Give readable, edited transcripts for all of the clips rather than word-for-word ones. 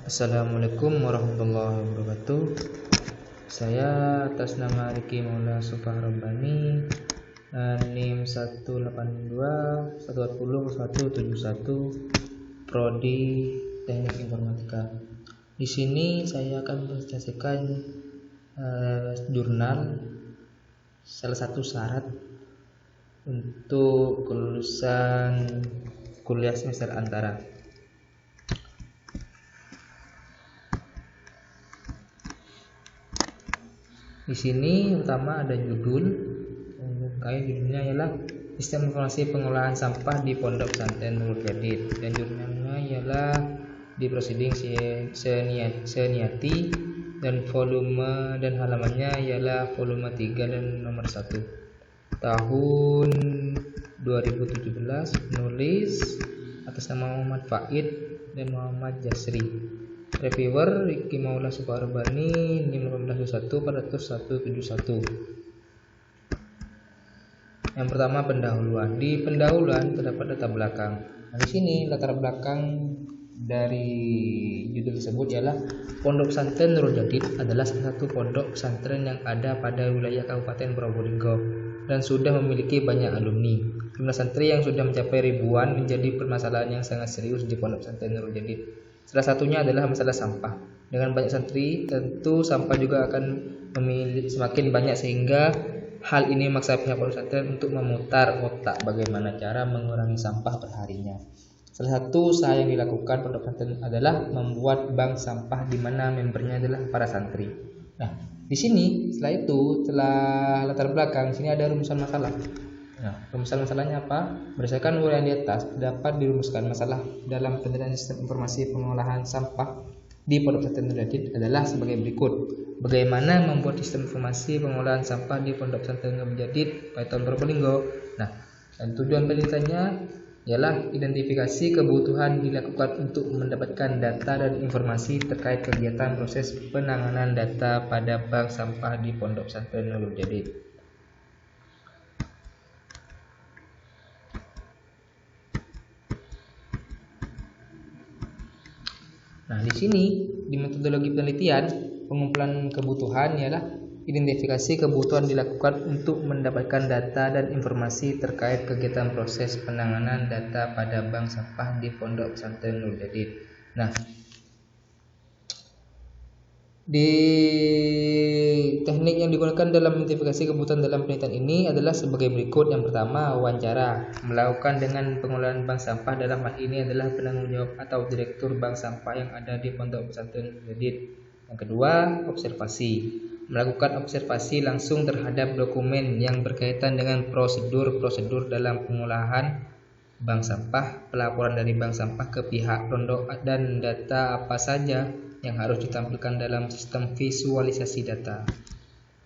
Assalamualaikum warahmatullahi wabarakatuh. Saya atas nama Riki Maula Sufahrobani, NIM 182140171, Prodi Teknik Informatika. Di sini saya akan mempresentasikan jurnal salah satu syarat untuk kelulusan kuliah semester antara. Di sini utama ada judul, judulnya ialah Sistem Informasi Pengolahan Sampah di Pondok Pesantren Nurul Jadid, dan jurnalnya ialah di Proceeding Seniati, dan volume dan halamannya ialah volume 3 dan nomor 1 tahun 2017, penulis atas nama Muhammad Faid dan Muhammad Jasri. Reviewer Riki Maula Sufahrobani, NIM 182140171. Yang pertama, pendahuluan. Di pendahuluan terdapat latar belakang. Nah, di sini latar belakang dari judul tersebut ialah Pondok Pesantren Nurul Jadid adalah salah satu pondok pesantren yang ada pada wilayah Kabupaten Probolinggo dan sudah memiliki banyak alumni. Jumlah santri yang sudah mencapai ribuan menjadi permasalahan yang sangat serius di Pondok Pesantren Nurul Jadid. Salah satunya adalah masalah sampah. Dengan banyak santri, tentu sampah juga akan semakin banyak, sehingga hal ini memaksa pihak pondok pesantren untuk memutar otak bagaimana cara mengurangi sampah perharinya. Salah satu usaha yang dilakukan pondok pesantren adalah membuat bank sampah di mana membernya adalah para santri. Nah, di sini setelah latar belakang, sini ada rumusan masalah. Nah, rumusan masalahnya apa? Berdasarkan uraian di atas, dapat dirumuskan masalah dalam penerapan sistem informasi pengolahan sampah di Pondok Pesantren Nurul Jadid adalah sebagai berikut. Bagaimana membuat sistem informasi pengolahan sampah di Pondok Pesantren Nurul Jadid Python Probolinggo? Nah, dan tujuan penelitiannya ialah identifikasi kebutuhan dilakukan untuk mendapatkan data dan informasi terkait kegiatan proses penanganan data pada bank sampah di Pondok Pesantren Nurul Jadid. Nah, di sini di metodologi penelitian, pengumpulan kebutuhan ialah identifikasi kebutuhan dilakukan untuk mendapatkan data dan informasi terkait kegiatan proses penanganan data pada bank sampah di Pondok Pesantren Nurul Jadid. Nah, di teknik yang digunakan dalam identifikasi kebutuhan dalam penelitian ini adalah sebagai berikut. Yang pertama, wawancara. Melakukan dengan pengolahan bank sampah, dalam hal ini adalah penanggung jawab atau direktur bank sampah yang ada di Pondok Pesantren Nurul Jadid. Yang kedua, observasi. Melakukan observasi langsung terhadap dokumen yang berkaitan dengan prosedur dalam pengolahan bank sampah, pelaporan dari bank sampah ke pihak pondok, dan data apa saja yang harus ditampilkan dalam sistem visualisasi data.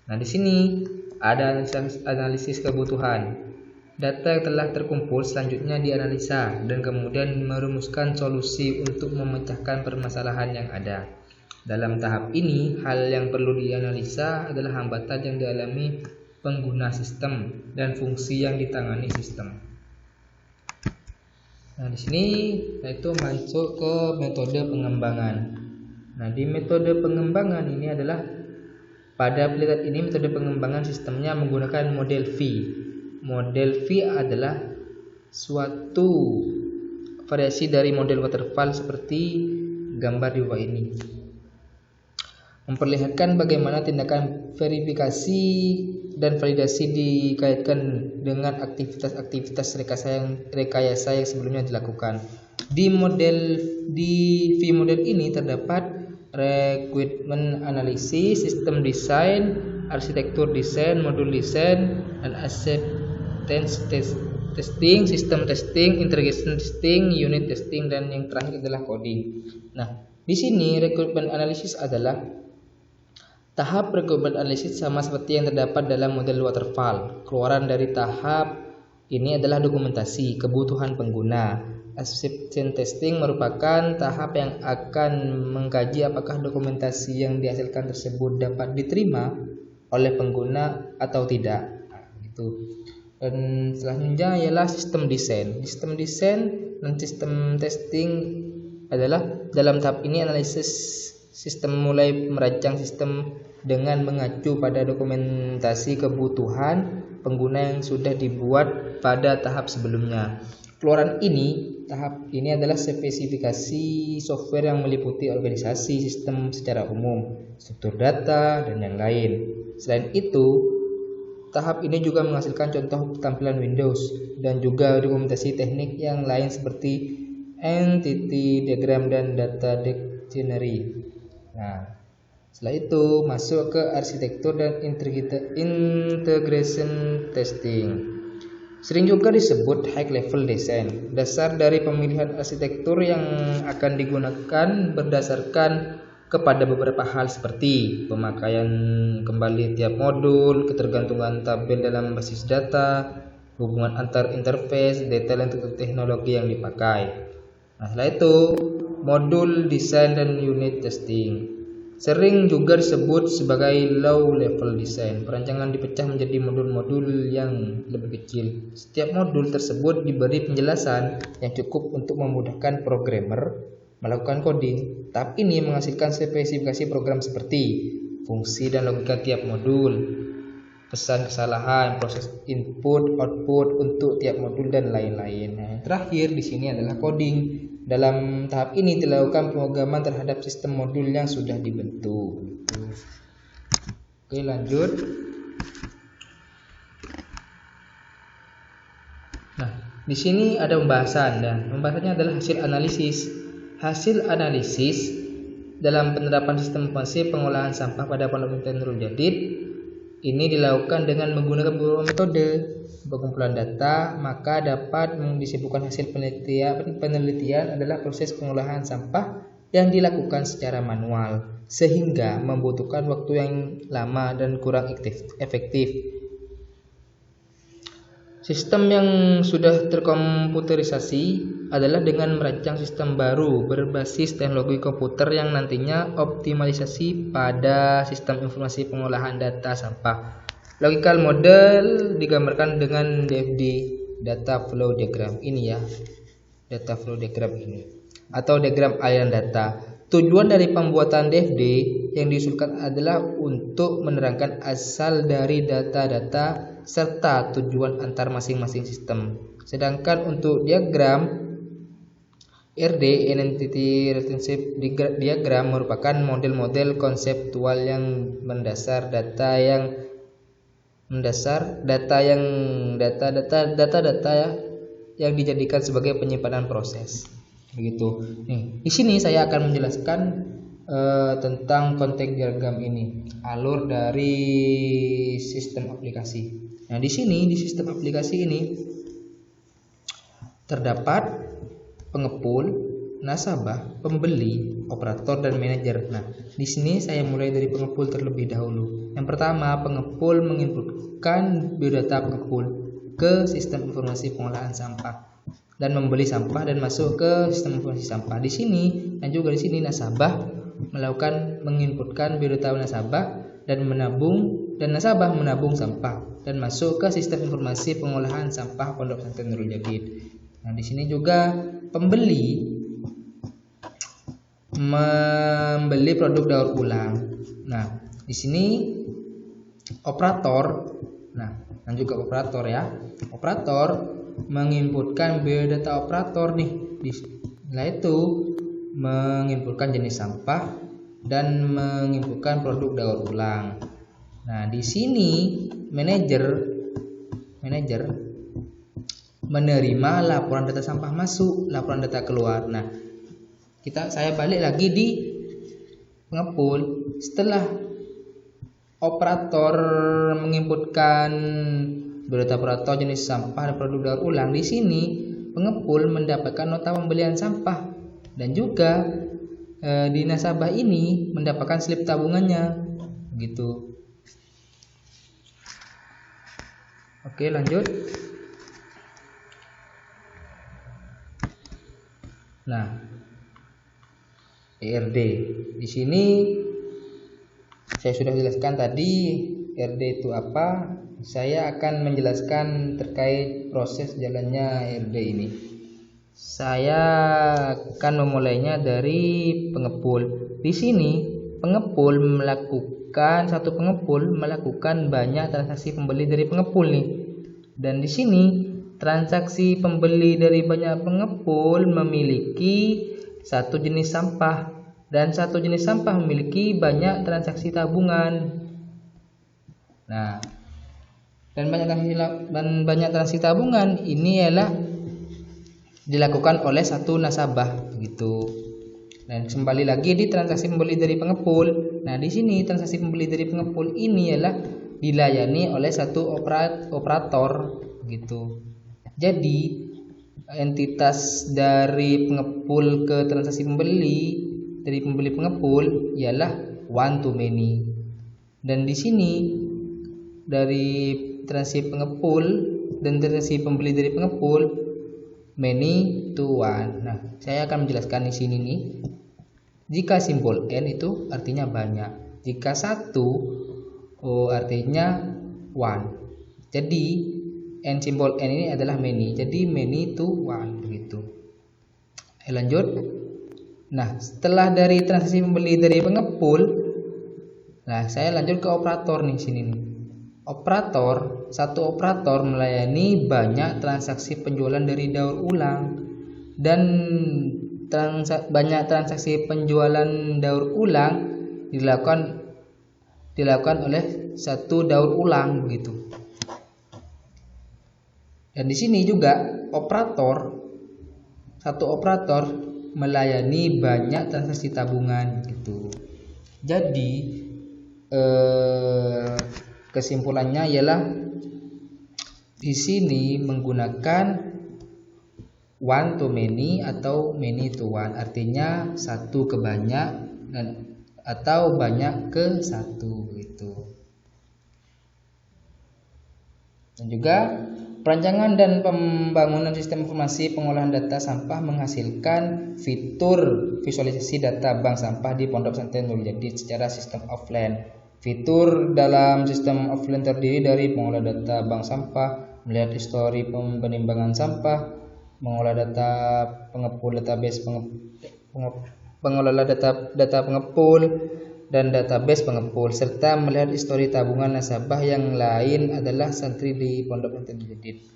Nah, di sini ada analisis kebutuhan. Data yang telah terkumpul selanjutnya dianalisa dan kemudian merumuskan solusi untuk memecahkan permasalahan yang ada. Dalam tahap ini, hal yang perlu dianalisa adalah hambatan yang dialami pengguna sistem dan fungsi yang ditangani sistem. Nah, di sini yaitu masuk ke metode pengembangan. Nah, di metode pengembangan ini adalah pada penelitian ini metode pengembangan sistemnya menggunakan model V. Model V adalah suatu variasi dari model waterfall seperti gambar di bawah ini. Memperlihatkan bagaimana tindakan verifikasi dan validasi dikaitkan dengan aktivitas-aktivitas rekayasa yang sebelumnya dilakukan. Di V model ini terdapat requirement analisis, sistem desain, arsitektur desain, modul desain, dan acceptance testing, sistem testing, integration testing, unit testing, dan yang terakhir adalah coding. Nah, di sini requirement analysis adalah tahap requirement analysis sama seperti yang terdapat dalam model waterfall. Keluaran dari tahap ini adalah dokumentasi kebutuhan pengguna. Acceptance testing merupakan tahap yang akan mengkaji apakah dokumentasi yang dihasilkan tersebut dapat diterima oleh pengguna atau tidak. Nah, gitu. Dan selanjutnya ialah sistem desain. Sistem desain dan sistem testing adalah dalam tahap ini analisis sistem mulai merancang sistem dengan mengacu pada dokumentasi kebutuhan pengguna yang sudah dibuat pada tahap sebelumnya. Keluaran ini, tahap ini adalah spesifikasi software yang meliputi organisasi sistem secara umum, struktur data, dan yang lain. Selain itu, tahap ini juga menghasilkan contoh tampilan Windows dan juga dokumentasi teknik yang lain seperti entity diagram dan data dictionary. Nah, setelah itu masuk ke arsitektur dan integration testing. Sering juga disebut high level design. Dasar dari pemilihan arsitektur yang akan digunakan berdasarkan kepada beberapa hal seperti pemakaian kembali tiap modul, ketergantungan tabel dalam basis data, hubungan antar interface, detail untuk teknologi yang dipakai. Nah, setelah itu modul desain dan unit testing. Sering juga disebut sebagai low level design. Perancangan dipecah menjadi modul-modul yang lebih kecil. Setiap modul tersebut diberi penjelasan yang cukup untuk memudahkan programmer melakukan coding. Tahap ini menghasilkan spesifikasi program seperti fungsi dan logika tiap modul, pesan kesalahan, proses input, output untuk tiap modul dan lain-lain. Nah, yang terakhir di sini adalah coding. Dalam tahap ini dilakukan pemrograman terhadap sistem modul yang sudah dibentuk. Oke, lanjut. Nah, di sini ada pembahasan dan pembahasannya adalah hasil analisis. Hasil analisis dalam penerapan sistem informasi pengolahan sampah pada Pondok Pesantren Nurul Jadid ini dilakukan dengan menggunakan beberapa metode pengumpulan data, maka dapat disebutkan hasil penelitian adalah proses pengolahan sampah yang dilakukan secara manual sehingga membutuhkan waktu yang lama dan kurang efektif. Sistem yang sudah terkomputerisasi adalah dengan merancang sistem baru berbasis teknologi komputer yang nantinya optimalisasi pada sistem informasi pengolahan data sampah. Logical model digambarkan dengan DFD, data flow diagram ini ya, data flow diagram ini atau diagram aliran data. Tujuan dari pembuatan DFD yang diusulkan adalah untuk menerangkan asal dari data-data serta tujuan antar masing-masing sistem. Sedangkan untuk diagram RD, Identity Relationship Diagram, merupakan model-model konseptual yang mendasar data yang yang dijadikan sebagai penyimpanan proses. Begitu. Nih, di sini saya akan menjelaskan tentang konteks diagram ini, alur dari sistem aplikasi. Nah, di sini di sistem aplikasi ini terdapat pengepul, nasabah, pembeli, operator, dan manajer. Nah, di sini saya mulai dari pengepul terlebih dahulu. Yang pertama, pengepul menginputkan biodata pengepul ke sistem informasi pengolahan sampah dan membeli sampah dan masuk ke sistem informasi sampah. Di sini dan juga di sini nasabah menginputkan biodata nasabah dan nasabah menabung sampah dan masuk ke sistem informasi pengolahan sampah Pondok Pesantren Nurul Jadid. Nah, di sini juga pembeli membeli produk daur ulang. Nah, di sini operator, dan juga operator ya. Operator menginputkan biodata operator nih. Setelah itu menginputkan jenis sampah dan menginputkan produk daur ulang. Nah, di sini manajer menerima laporan data sampah masuk, laporan data keluar. Nah, saya balik lagi di pengepul. Setelah operator menginputkan biodata operator, jenis sampah dan produk daur ulang, di sini pengepul mendapatkan nota pembelian sampah dan juga di nasabah ini mendapatkan slip tabungannya. Begitu. Oke, lanjut. Nah, ERD. Di sini saya sudah jelaskan tadi ERD itu apa. Saya akan menjelaskan terkait proses jalannya ERD ini. Saya akan memulainya dari pengepul. Di sini satu pengepul melakukan banyak transaksi pembeli dari pengepul nih. Dan di sini transaksi pembeli dari banyak pengepul memiliki satu jenis sampah, dan satu jenis sampah memiliki banyak transaksi tabungan. Nah, dan banyak transaksi tabungan ini ialah dilakukan oleh satu nasabah gitu. Dan kembali lagi di transaksi pembeli dari pengepul. Nah, di sini transaksi pembeli dari pengepul ini ialah dilayani oleh satu operator gitu. Jadi entitas dari pengepul ke transaksi pembeli dari pembeli pengepul ialah one to many. Dan di sini dari transaksi pengepul dan transaksi pembeli dari pengepul many to one. Nah, saya akan menjelaskan di sini nih. Jika simbol N itu artinya banyak, jika satu artinya one. Jadi N simbol N ini adalah many. Jadi many to one begitu. Lanjut. Nah, setelah dari transaksi pembeli dari pengepul, nah saya lanjut ke operator nih sini nih. Satu operator melayani banyak transaksi penjualan dari daur ulang, dan banyak transaksi penjualan daur ulang dilakukan oleh satu daur ulang gitu. Dan di sini juga satu operator melayani banyak transaksi tabungan gitu. Jadi kesimpulannya ialah di sini menggunakan one to many atau many to one, artinya satu ke banyak atau banyak ke satu gitu. Dan juga perancangan dan pembangunan sistem informasi pengolahan data sampah menghasilkan fitur visualisasi data bank sampah di Pondok Pesantren Nurul Jadid secara sistem offline. Fitur dalam sistem offline terdiri dari mengolah data bank sampah, melihat histori penimbangan sampah, mengolah data pengepul database pengelola data pengepul dan database pengepul, serta melihat histori tabungan nasabah yang lain adalah santri di Pondok Pesantren Jadid.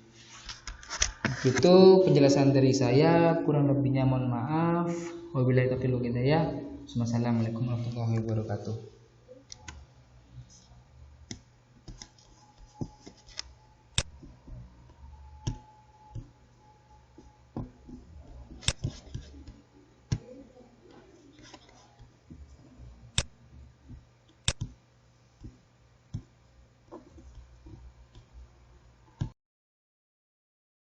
Itu penjelasan dari saya, kurang lebihnya mohon maaf. Wabillahi taufiq wal hidayah. Wassalamualaikum warahmatullahi wabarakatuh.